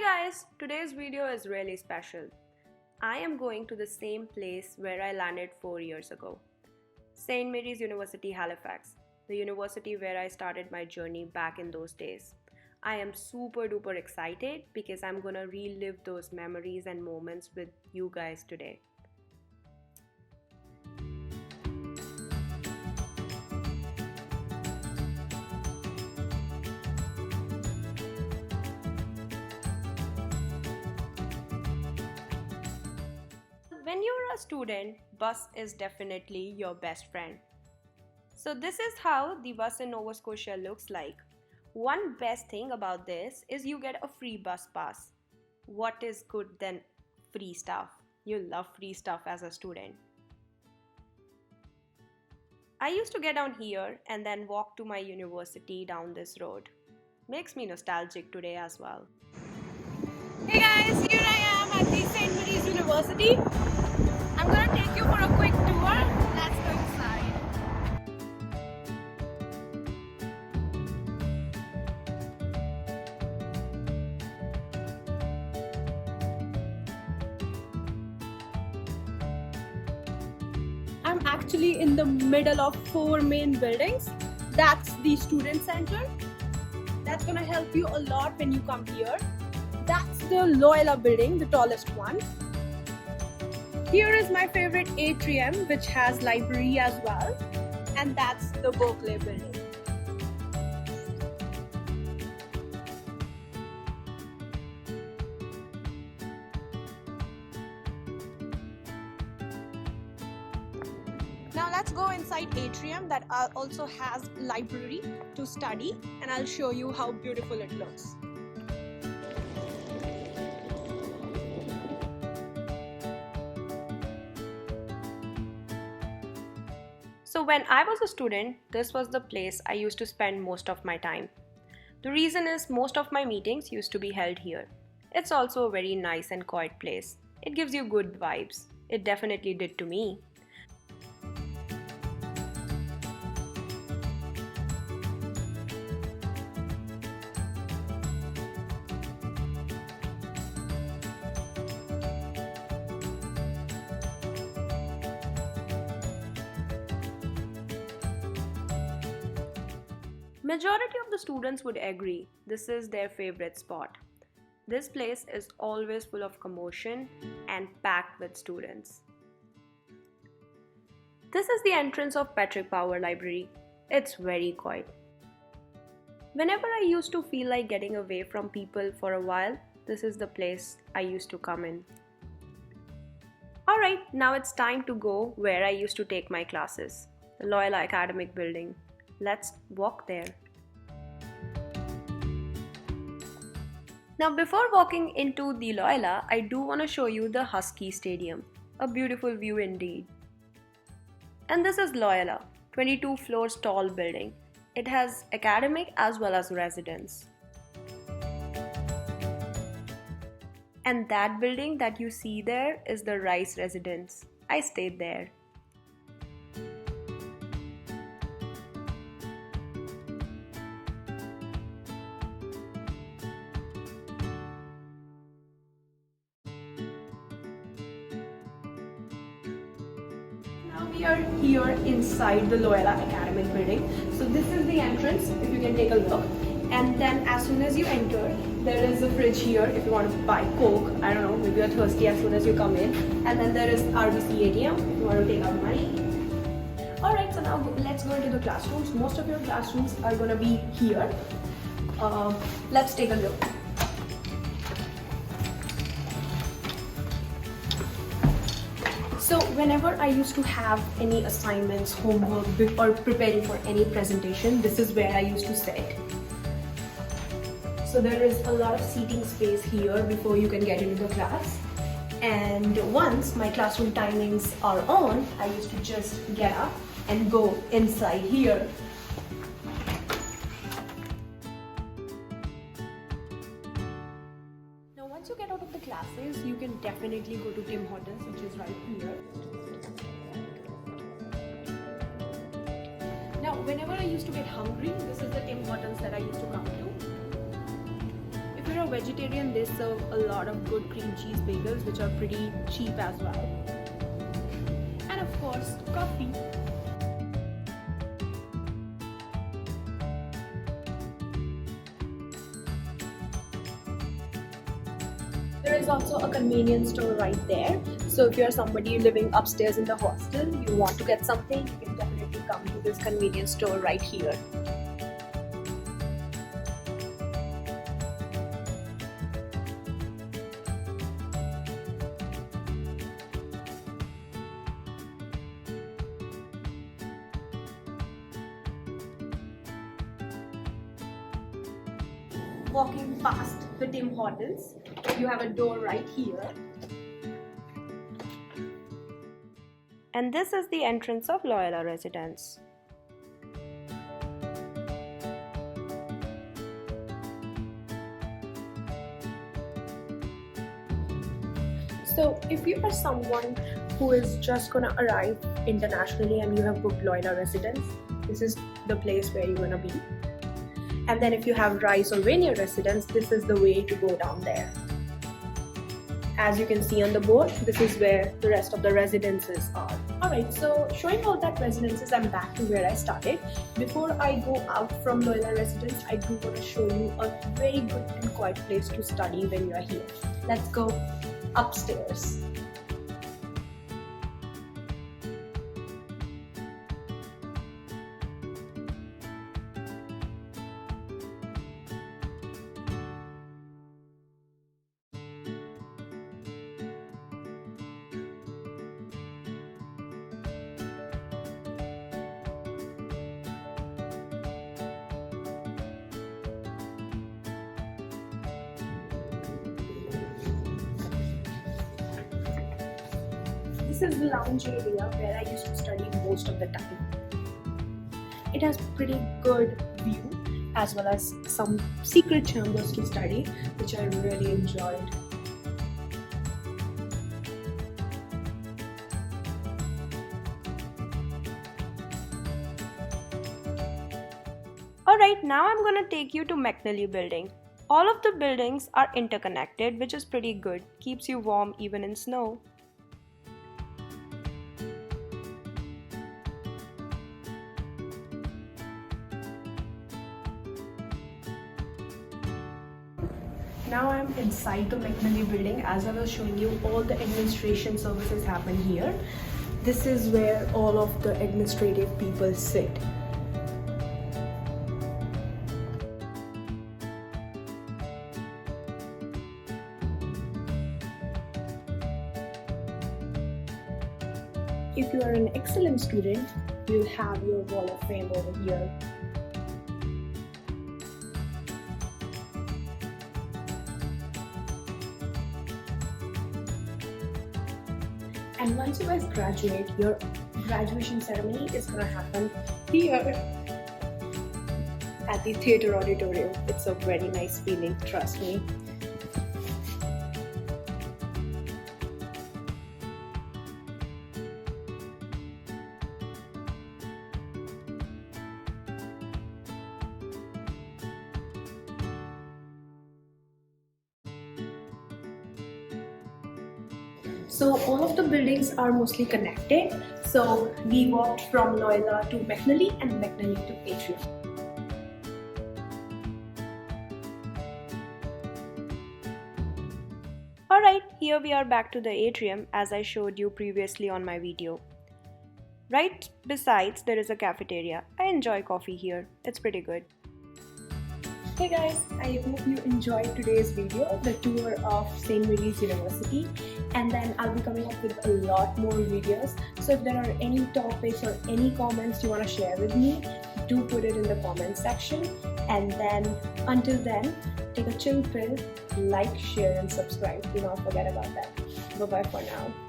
Guys, today's video is really special. I am going to the same place where I landed 4 years ago. St. Mary's University, Halifax, the university where I started my journey back in those days. I am super duper excited because I'm gonna relive those memories and moments with you guys today. When you're a student, bus is definitely your best friend. So this is how the bus in Nova Scotia looks like. One best thing about this is you get a free bus pass. What is good than free stuff? You love free stuff as a student. I used to get down here and then walk to my university down this road. Makes me nostalgic today as well. Hey guys, here I am at the St. Mary's University. I'm gonna take you for a quick tour. Let's go inside. I'm actually in the middle of 4 main buildings. That's the student center. That's gonna help you a lot when you come here. That's the Loila building, the tallest one. Here is my favorite atrium, which has library as well, and that's the Berkeley building. Now let's go inside atrium that also has library to study, and I'll show you how beautiful it looks. So when I was a student, this was the place I used to spend most of my time. The reason is most of my meetings used to be held here. It's also a very nice and quiet place. It gives you good vibes. It definitely did to me. Majority of the students would agree this is their favorite spot. This place is always full of commotion and packed with students. This is the entrance of Patrick Power Library. It's very quiet. Whenever I used to feel like getting away from people for a while, this is the place I used to come in. Alright, now it's time to go where I used to take my classes, the Loila Academic Building. Let's walk there. Now before walking into the Loila, I do want to show you the Husky Stadium. A beautiful view indeed. And this is Loila, 22 floors tall building. It has academic as well as residence. And that building that you see there is the Rice Residence. I stayed there. Now we are here inside the Loila Academic Building. So this is the entrance, if you can take a look. And then as soon as you enter, there is a fridge here if you want to buy Coke. I don't know, maybe you're thirsty as soon as you come in. And then there is RBC ATM if you want to take out money. Alright, so now let's go into the classrooms. Most of your classrooms are going to be here. Let's take a look. So whenever I used to have any assignments, homework, or preparing for any presentation, this is where I used to sit. So there is a lot of seating space here before you can get into the class. And once my classroom timings are on, I used to just get up and go inside here. Once you get out of the classes, you can definitely go to Tim Hortons, which is right here. Now, whenever I used to get hungry, this is the Tim Hortons that I used to come to. If you're you're a vegetarian, they serve a lot of good cream cheese bagels which are pretty cheap as well. And of course, coffee. There is also a convenience store right there. So if you're somebody living upstairs in the hostel, you want to get something, you can definitely come to this convenience store right here. Walking past the Tim Hortons, you have a door right here. And this is the entrance of Loila residence. So if you are someone who is just gonna arrive internationally and you have booked Loila residence, this is the place where you're gonna be. And then if you have Rice or Rainier residence, this is the way to go down there. As you can see on the board, this is where the rest of the residences are. Alright, so showing all that residences, I'm back to where I started. Before I go out from Loila residence, I do want to show you a very good and quiet place to study when you are here. Let's go upstairs. This is the lounge area where I used to study most of the time. It has pretty good view as well as some secret chambers to study, which I really enjoyed. Alright, now I'm gonna take you to Mcmanu Building. All of the buildings are interconnected, which is pretty good. Keeps you warm even in snow. Now I'm inside the Mcmanu Building. As I was showing you, all the administration services happen here. This is where all of the administrative people sit. If you are an excellent student, you'll have your wall of fame over here. And once you guys graduate, your graduation ceremony is gonna happen here at the theater auditorium. It's a very nice feeling, trust me. So all of the buildings are mostly connected. So we walked from Loila to Mcmanu and Mcmanu to Atrium. Alright, here we are back to the atrium as I showed you previously on my video. Right besides there is a cafeteria. I enjoy coffee here. It's pretty good. Hey guys, I hope you enjoyed today's video, the tour of St. Mary's University, and then I'll be coming up with a lot more videos. So if there are any topics or any comments you want to share with me, do put it in the comment section. And then until then, take a chill pill, like, share and subscribe. Do not forget about that. Bye bye for now.